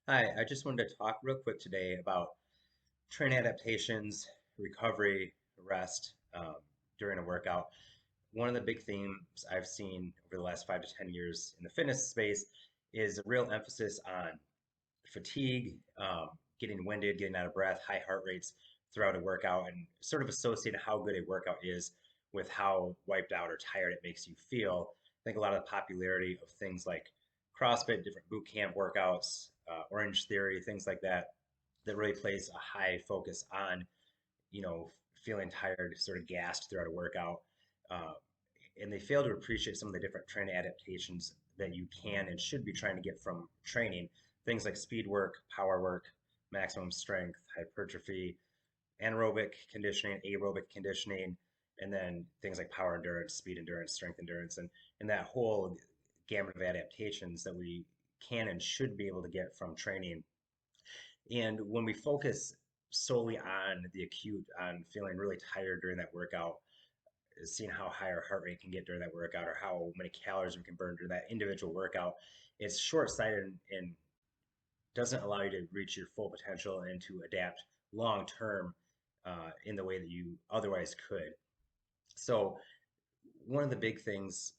Hi, I just wanted to talk real quick today about training adaptations, recovery, rest during a workout. One of the big themes I've seen over the last 5 to 10 years in the fitness space is a real emphasis on fatigue, getting winded, getting out of breath, high heart rates throughout a workout, and sort of associating how good a workout is with how wiped out or tired it makes you feel. I think a lot of the popularity of things like CrossFit, different boot camp workouts, Orange Theory, things like that, that really place a high focus on, you know, feeling tired, sort of gassed throughout a workout. Uh, and they fail to appreciate some of the different training adaptations that you can and should be trying to get from training. Things like speed work, power work, maximum strength, hypertrophy, anaerobic conditioning, aerobic conditioning, and then things like power endurance, speed endurance, strength endurance, and that whole gamut of adaptations that we can and should be able to get from training. And when we focus solely on the acute, on feeling really tired during that workout, seeing how high our heart rate can get during that workout or how many calories we can burn during that individual workout, it's short-sighted and doesn't allow you to reach your full potential and to adapt long term in the way that you otherwise could. So one of the big things,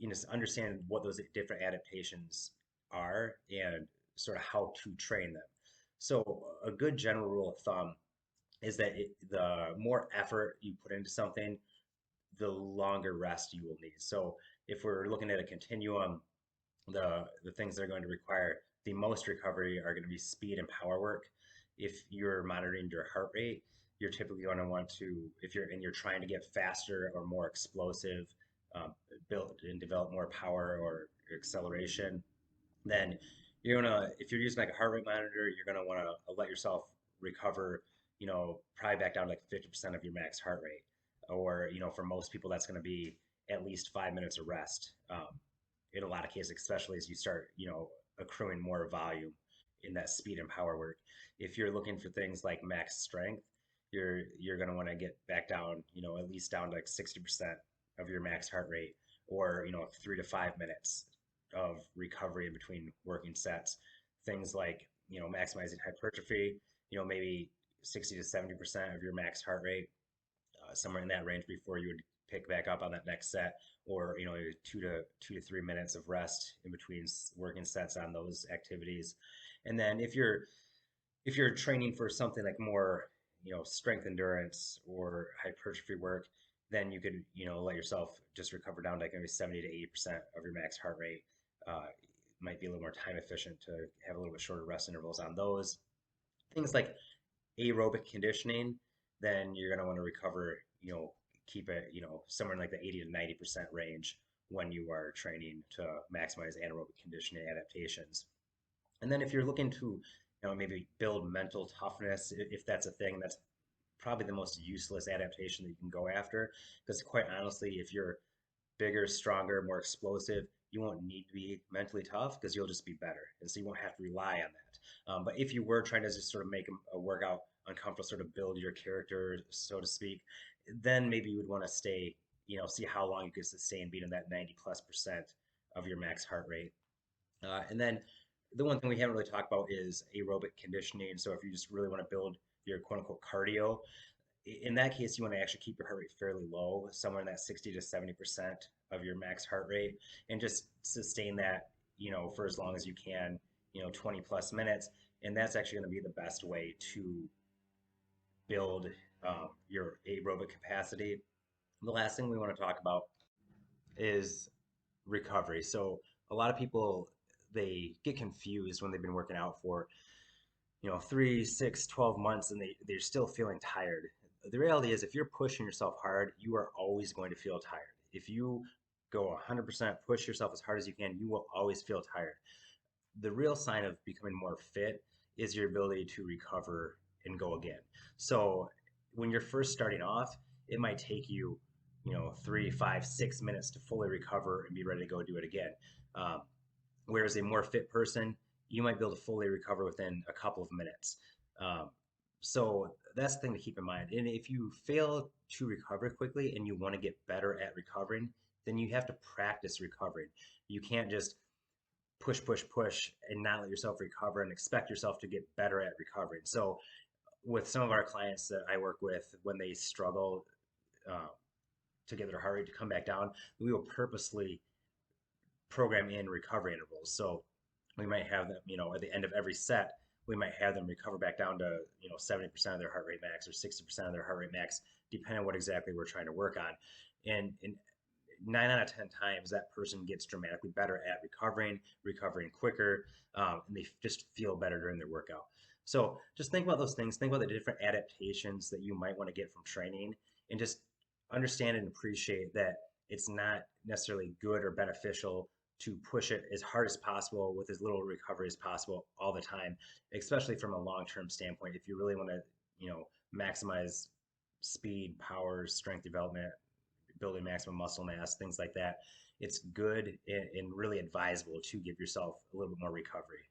is understanding what those different adaptations are and sort of how to train them. So a good general rule of thumb is that the more effort you put into something, the longer rest you will need. So if we're looking at a continuum, the things that are going to require the most recovery are going to be speed and power work. If you're monitoring your heart rate, you're typically going to want to, if you're trying to get faster or more explosive, build and develop more power or acceleration, then you're gonna, if you're using like a heart rate monitor, you're gonna want to let yourself recover, probably back down to like 50% of your max heart rate. Or, for most people, that's going to be at least 5 minutes of rest. In a lot of cases, especially as you start, accruing more volume in that speed and power work. If you're looking for things like max strength, you're going to want to get back down, at least down to like 60% of your max heart rate, or 3 to 5 minutes of recovery in between working sets. Things like, maximizing hypertrophy, maybe 60 to 70% of your max heart rate, somewhere in that range before you would pick back up on that next set, or 2 to 3 minutes of rest in between working sets on those activities. And then if you're training for something like more, strength endurance or hypertrophy work, then you could, let yourself just recover down to like maybe 70 to 80% of your max heart rate. Might be a little more time efficient to have a little bit shorter rest intervals on those. Things like aerobic conditioning, then you're going to want to recover, keep it, somewhere in like the 80 to 90% range when you are training to maximize anaerobic conditioning adaptations. And then if you're looking to, maybe build mental toughness, if that's a thing, that's probably the most useless adaptation that you can go after. Because quite honestly, if you're bigger, stronger, more explosive, you won't need to be mentally tough because you'll just be better. And so you won't have to rely on that. But if you were trying to just sort of make a workout uncomfortable, sort of build your character, so to speak, then maybe you would want to stay, see how long you could sustain being in that 90+% of your max heart rate. And then the one thing we haven't really talked about is aerobic conditioning. So if you just really want to build your quote unquote cardio, in that case, you want to actually keep your heart rate fairly low, somewhere in that 60 to 70% of your max heart rate, and just sustain that, for as long as you can, 20 plus minutes. And that's actually going to be the best way to build your aerobic capacity. The last thing we want to talk about is recovery. So a lot of people, they get confused when they've been working out for 3, 6, 12 months and they're still feeling tired. The reality is, if you're pushing yourself hard, you are always going to feel tired. If you go 100% push yourself as hard as you can, you will always feel tired. The real sign of becoming more fit is your ability to recover and go again. So when you're first starting off, it might take you, 3, 5, 6 minutes to fully recover and be ready to go do it again. Um, Whereas a more fit person, you might be able to fully recover within a couple of minutes. Um, so that's the thing to keep in mind. And if you fail to recover quickly and you want to get better at recovering, then you have to practice recovering. You can't just push, push, push, and not let yourself recover and expect yourself to get better at recovering. So with some of our clients that I work with, when they struggle uh, to get their heart rate to come back down, we will purposely program in recovery intervals. So we might have them, at the end of every set, we might have them recover back down to, 70% of their heart rate max or 60% of their heart rate max, depending on what exactly we're trying to work on. And 9 out of 10 times, that person gets dramatically better at recovering quicker, and they just feel better during their workout. So just think about those things. Think about the different adaptations that you might want to get from training, and just understand and appreciate that it's not necessarily good or beneficial to push it as hard as possible with as little recovery as possible all the time, especially from a long-term standpoint. If you really want to, maximize speed, power, strength development, building maximum muscle mass, things like that, it's good and really advisable to give yourself a little bit more recovery.